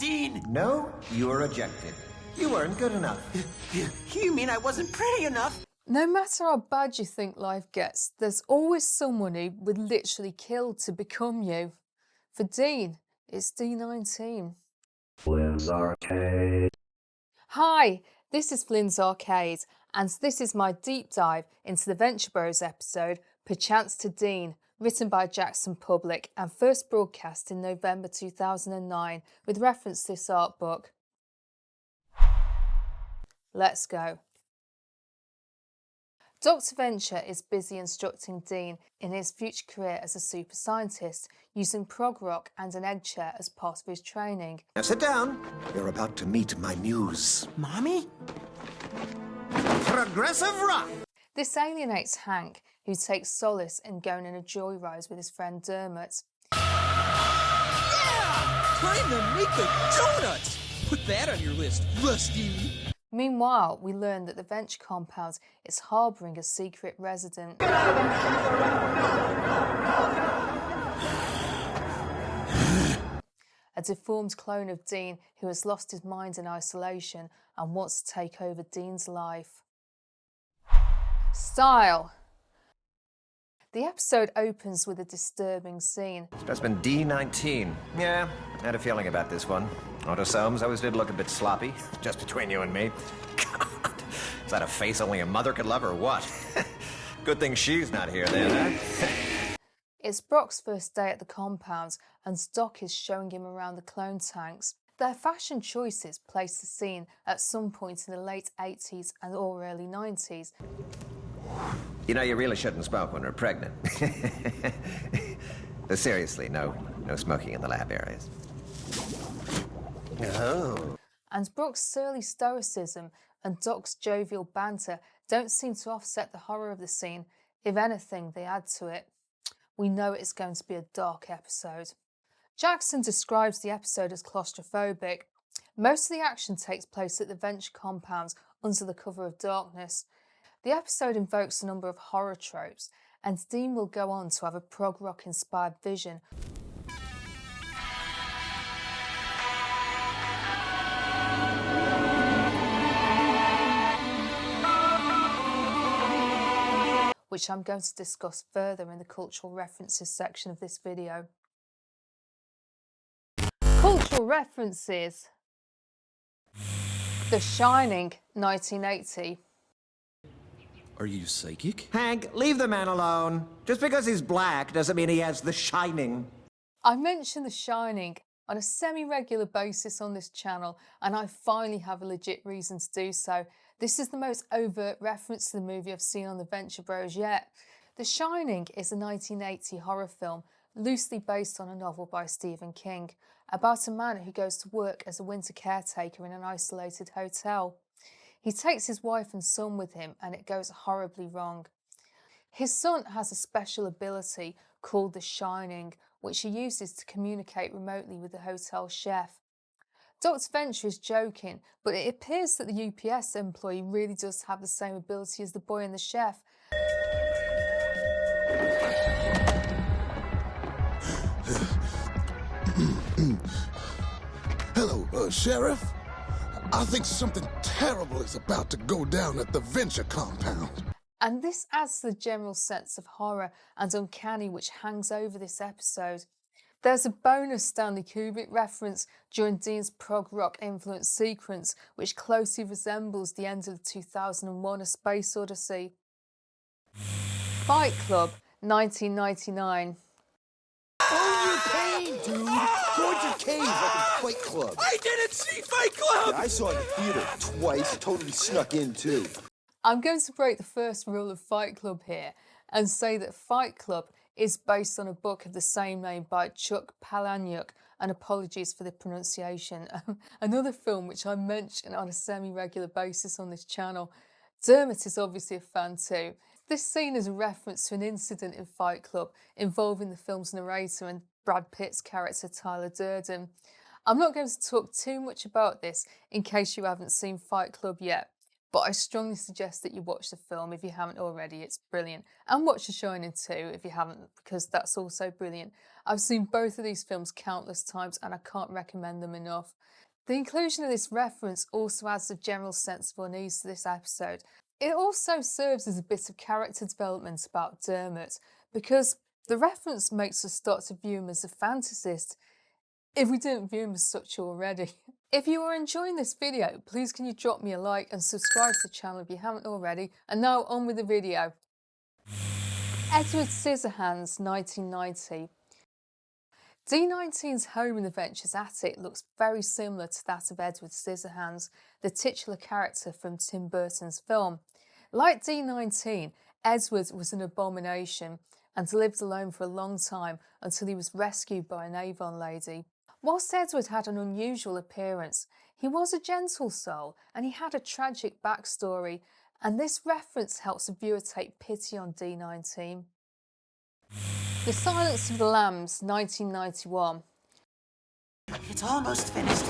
Dean. No, you were ejected. You weren't good enough. You mean I wasn't pretty enough? No matter how bad you think life gets, there's always someone who would literally kill to become you. For Dean, it's D19. FlynnsArcade. Hi, this is Flynn's Arcade, and this is my deep dive into the Venture Bros episode, Perchance To Dean, written by Jackson Public and first broadcast in November 2009 with reference to this art book. Let's go. Dr. Venture is busy instructing Dean in his future career as a super scientist, using prog rock and an egg chair as part of his training. Now sit down. You're about to meet my muse. Mommy? Progressive rock! This alienates Hank, who takes solace in going on a joyride with his friend Dermot. Yeah! Time to make the donuts! Put that on your list, Rusty! Meanwhile, we learn that the Venture compound is harbouring a secret resident. A deformed clone of Dean who has lost his mind in isolation and wants to take over Dean's life. Style. The episode opens with a disturbing scene. Specimen D19. Yeah, I had a feeling about this one. Autosomes always did look a bit sloppy, just between you and me. God, is that a face only a mother could love or what? Good thing she's not here then, huh? It's Brock's first day at the compound and Doc is showing him around the clone tanks. Their fashion choices place the scene at some point in the late 80s and or early 90s. You know, you really shouldn't smoke when we're pregnant. But seriously, no smoking in the lab areas. Oh. And Brock's surly stoicism and Doc's jovial banter don't seem to offset the horror of the scene. If anything, they add to it. We know it's going to be a dark episode. Jackson describes the episode as claustrophobic. Most of the action takes place at the Venture compound under the cover of darkness. The episode invokes a number of horror tropes, and Dean will go on to have a prog rock inspired vision which I'm going to discuss further in the cultural references section of this video. Cultural references. The Shining, 1980. Are you psychic? Hank, leave the man alone. Just because he's black doesn't mean he has the shining. I mention The Shining on a semi-regular basis on this channel, and I finally have a legit reason to do so. This is the most overt reference to the movie I've seen on the Venture Bros yet. The Shining is a 1980 horror film loosely based on a novel by Stephen King about a man who goes to work as a winter caretaker in an isolated hotel. He takes his wife and son with him and it goes horribly wrong. His son has a special ability called the Shining, which he uses to communicate remotely with the hotel chef. Dr. Venture is joking, but it appears that the UPS employee really does have the same ability as the boy and the chef. Hello, Sheriff. I think something terrible is about to go down at the Venture compound. And this adds to the general sense of horror and uncanny which hangs over this episode. There's a bonus Stanley Kubrick reference during Dean's prog rock influenced sequence, which closely resembles the end of the 2001 A Space Odyssey. Fight Club, 1999. Own your pain, dude! Go into your cave like in Fight Club. I didn't see Fight Club! Yeah, I saw it in the theater twice. Totally snuck in, too. I'm going to break the first rule of Fight Club here and say that Fight Club is based on a book of the same name by Chuck Palahniuk, and apologies for the pronunciation. Another film which I mention on a semi-regular basis on this channel. Dermot is obviously a fan too. This scene is a reference to an incident in Fight Club involving the film's narrator and Brad Pitt's character Tyler Durden. I'm not going to talk too much about this in case you haven't seen Fight Club yet, but I strongly suggest that you watch the film if you haven't already. It's brilliant. And watch The Shining too if you haven't, because that's also brilliant. I've seen both of these films countless times and I can't recommend them enough. The inclusion of this reference also adds a general sense of unease to this episode. It also serves as a bit of character development about Dermot, because the reference makes us start to view him as a fantasist, if we didn't view him as such already. If you are enjoying this video, please can you drop me a like and subscribe to the channel if you haven't already. And now on with the video. Edward Scissorhands, 1990. D19's home in the Venture's attic looks very similar to that of Edward Scissorhands, the titular character from Tim Burton's film. Like D19, Edward was an abomination and lived alone for a long time until he was rescued by an Avon lady. Whilst Edward had an unusual appearance, he was a gentle soul and he had a tragic backstory, and this reference helps the viewer take pity on D19. The Silence of the Lambs, 1991. It's almost finished.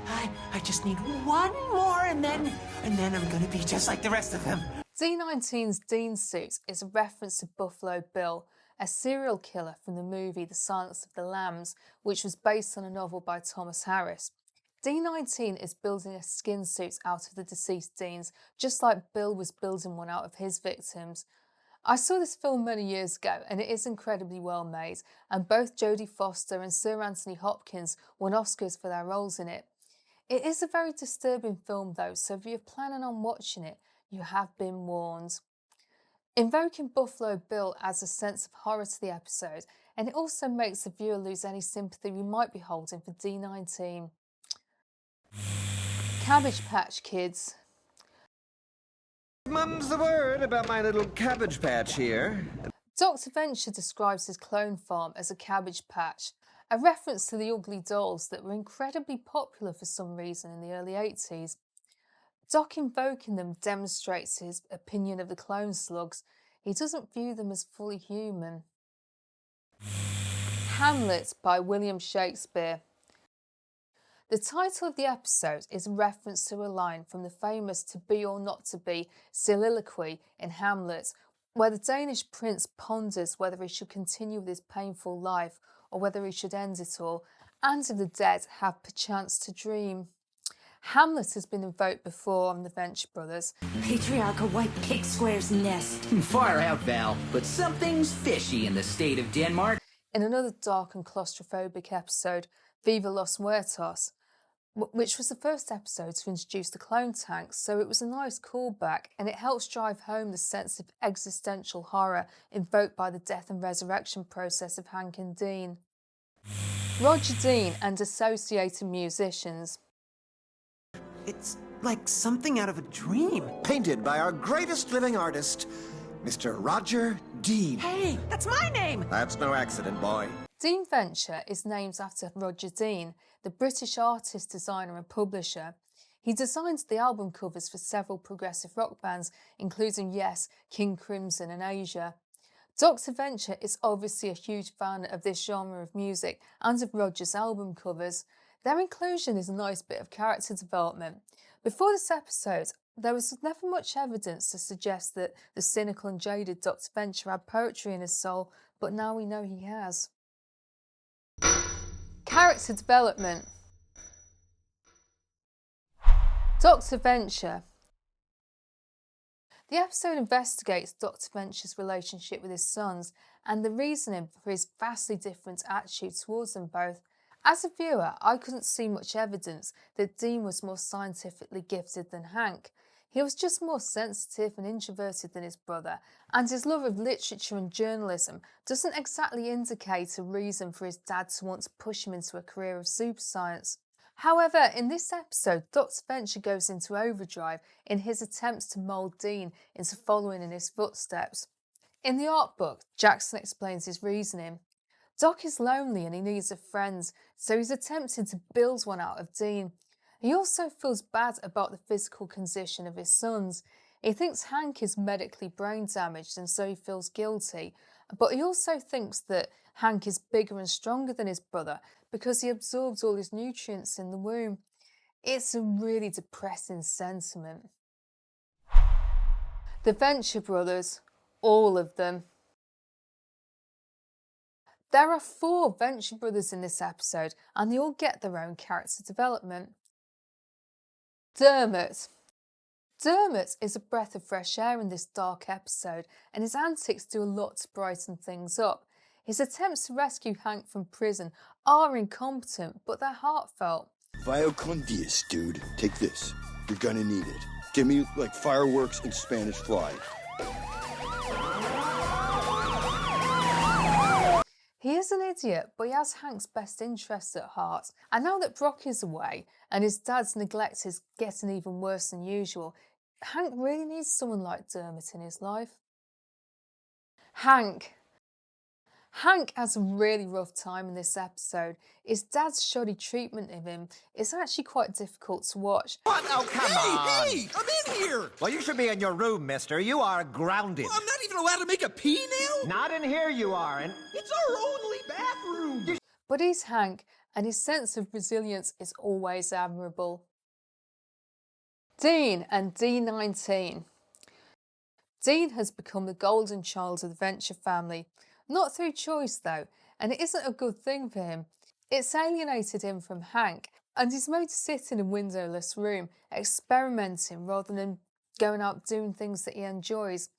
I just need one more and then I'm gonna be just like the rest of them. D19's Dean suit is a reference to Buffalo Bill, a serial killer from the movie The Silence of the Lambs, which was based on a novel by Thomas Harris. D19 is building a skin suit out of the deceased Deans, just like Bill was building one out of his victims. I saw this film many years ago and it is incredibly well made, and both Jodie Foster and Sir Anthony Hopkins won Oscars for their roles in it. It is a very disturbing film though, so if you're planning on watching it, you have been warned. Invoking Buffalo Bill adds a sense of horror to the episode, and it also makes the viewer lose any sympathy we might be holding for D19. Cabbage Patch Kids. Mum's the word about my little cabbage patch here. Dr. Venture describes his clone farm as a cabbage patch, a reference to the ugly dolls that were incredibly popular for some reason in the early 80s. Doc invoking them demonstrates his opinion of the clone slugs. He doesn't view them as fully human. Hamlet by William Shakespeare. The title of the episode is a reference to a line from the famous To Be or Not to Be soliloquy in Hamlet, where the Danish prince ponders whether he should continue with his painful life or whether he should end it all, and if the dead have perchance to dream. Hamlet has been invoked before on the Venture Brothers. Patriarchal white pig square's nest. Far out, Val, but something's fishy in the state of Denmark. In another dark and claustrophobic episode, Viva Los Muertos, which was the first episode to introduce the clone tanks, so it was a nice callback and it helps drive home the sense of existential horror invoked by the death and resurrection process of Hank and Dean. Roger Dean and associated musicians. It's like something out of a dream. Painted by our greatest living artist, Mr. Roger Dean. Hey, that's my name! That's no accident, boy. Dean Venture is named after Roger Dean, the British artist, designer and publisher. He designed the album covers for several progressive rock bands, including Yes, King Crimson and Asia. Dr. Venture is obviously a huge fan of this genre of music and of Roger's album covers. Their inclusion is a nice bit of character development. Before this episode, there was never much evidence to suggest that the cynical and jaded Dr. Venture had poetry in his soul, but now we know he has. Character development. Dr. Venture. The episode investigates Dr. Venture's relationship with his sons and the reasoning for his vastly different attitude towards them both. As a viewer, I couldn't see much evidence that Dean was more scientifically gifted than Hank. He was just more sensitive and introverted than his brother, and his love of literature and journalism doesn't exactly indicate a reason for his dad to want to push him into a career of super science. However, in this episode, Dr. Venture goes into overdrive in his attempts to mould Dean into following in his footsteps. In the art book, Jackson explains his reasoning. Doc is lonely and he needs a friend, so he's attempting to build one out of Dean. He also feels bad about the physical condition of his sons. He thinks Hank is medically brain damaged and so he feels guilty, but he also thinks that Hank is bigger and stronger than his brother because he absorbs all his nutrients in the womb. It's a really depressing sentiment. The Venture Brothers, all of them. There are 4 Venture Brothers in this episode, and they all get their own character development. Dermot. Dermot is a breath of fresh air in this dark episode, and his antics do a lot to brighten things up. His attempts to rescue Hank from prison are incompetent, but they're heartfelt. Vaya con Dios, dude. Take this. You're gonna need it. Give me, like, fireworks and Spanish fly. He is an idiot, but he has Hank's best interests at heart. And now that Brock is away and his dad's neglect is getting even worse than usual, Hank really needs someone like Dermot in his life. Hank has a really rough time in this episode. His dad's shoddy treatment of him is actually quite difficult to watch. What? Oh, come on! Hey, I'm in here! Well, you should be in your room, mister. You are grounded. Well, I'm not even allowed to make a pee now? Not in here you are, and... It's our only bathroom! But he's Hank, and his sense of resilience is always admirable. Dean and D19. Dean has become the golden child of the Venture family. Not through choice though, and it isn't a good thing for him. It's alienated him from Hank, and he's made to sit in a windowless room, experimenting rather than going out doing things that he enjoys.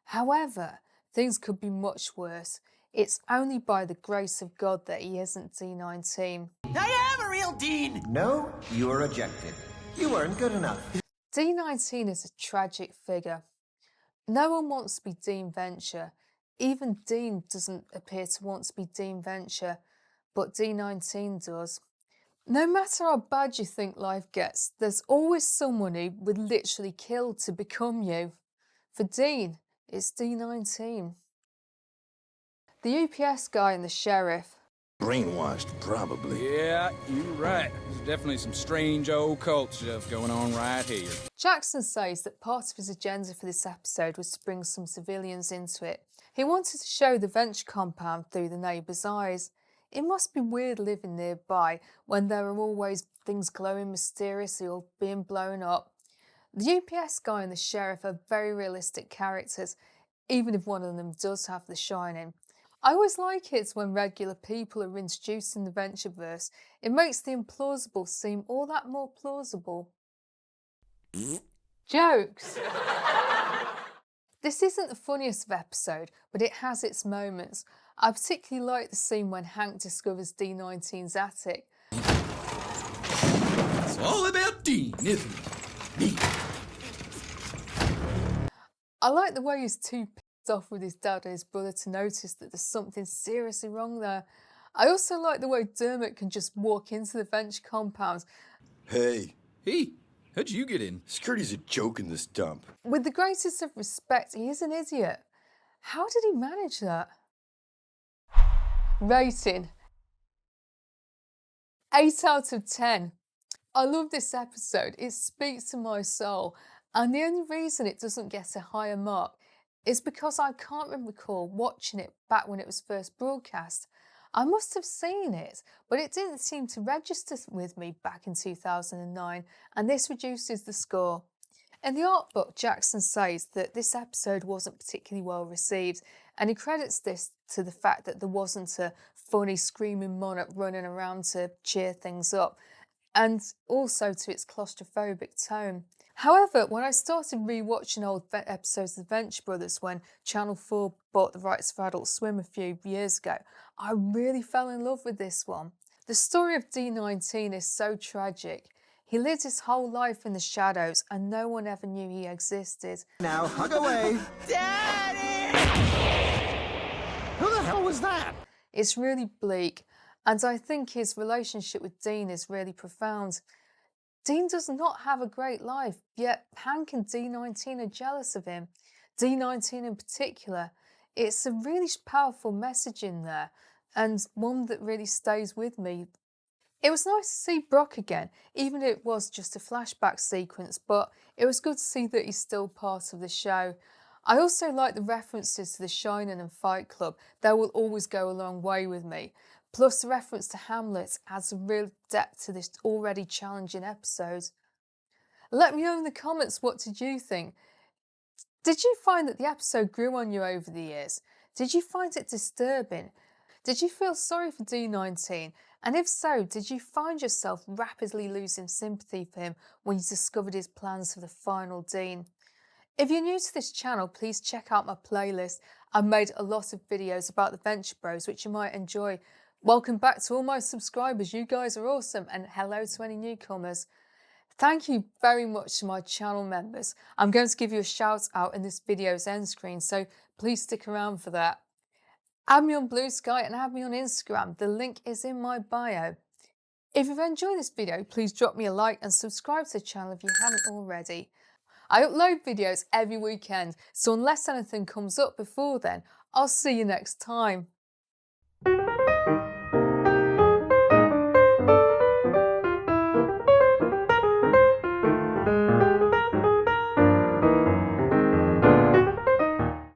However, things could be much worse. It's only by the grace of God that he isn't D19. I am a real Dean! No, you are ejected. You weren't good enough. D19 is a tragic figure. No one wants to be Dean Venture. Even Dean doesn't appear to want to be Dean Venture, but D19 does. No matter how bad you think life gets, there's always someone who would literally kill to become you. For Dean, it's D19. The UPS guy and the sheriff. Brainwashed, probably. Yeah, you're right. There's definitely some strange old cult stuff going on right here. Jackson says that part of his agenda for this episode was to bring some civilians into it. He wanted to show the Venture compound through the neighbours' eyes. It must be weird living nearby when there are always things glowing mysteriously or being blown up. The UPS guy and the sheriff are very realistic characters, even if one of them does have the shining. I always like it when regular people are introduced in the Ventureverse. It makes the implausible seem all that more plausible. Jokes! This isn't the funniest of episode, but it has its moments. I particularly like the scene when Hank discovers D19's attic. It's all about Dean, isn't it? Dean. I like the way he's too pissed off with his dad and his brother to notice that there's something seriously wrong there. I also like the way Dermot can just walk into the Venture compound. Hey. Hey, how'd you get in? Security's a joke in this dump. With the greatest of respect, he is an idiot. How did he manage that? Rating. 8 out of 10. I love this episode. It speaks to my soul. And the only reason it doesn't get a higher mark is because I can't recall watching it back when it was first broadcast. I must have seen it, but it didn't seem to register with me back in 2009, and this reduces the score. In the art book, Jackson says that this episode wasn't particularly well received, and he credits this to the fact that there wasn't a funny screaming monarch running around to cheer things up, and also to its claustrophobic tone. However, when I started rewatching old episodes of the Venture Brothers when Channel 4 bought the rights for Adult Swim a few years ago, I really fell in love with this one. The story of D19 is so tragic. He lived his whole life in the shadows and no one ever knew he existed. Now, hug away. Daddy! Who the hell was that? It's really bleak, and I think his relationship with Dean is really profound. Dean does not have a great life, yet Hank and D19 are jealous of him. D19 in particular. It's a really powerful message in there, and one that really stays with me. It was nice to see Brock again, even if it was just a flashback sequence, but it was good to see that he's still part of the show. I also like the references to The Shining and Fight Club. They will always go a long way with me. Plus the reference to Hamlet adds a real depth to this already challenging episode. Let me know in the comments, what did you think? Did you find that the episode grew on you over the years? Did you find it disturbing? Did you feel sorry for D19? And if so, did you find yourself rapidly losing sympathy for him when you discovered his plans for the final Dean? If you're new to this channel, please check out my playlist. I've made a lot of videos about the Venture Bros, which you might enjoy. Welcome back to all my subscribers. You guys are awesome. And hello to any newcomers. Thank you very much to my channel members. I'm going to give you a shout out in this video's end screen, so please stick around for that. Add me on Blue Sky and add me on Instagram. The link is in my bio. If you've enjoyed this video, please drop me a like and subscribe to the channel if you haven't already. I upload videos every weekend, so unless anything comes up before then, I'll see you next time.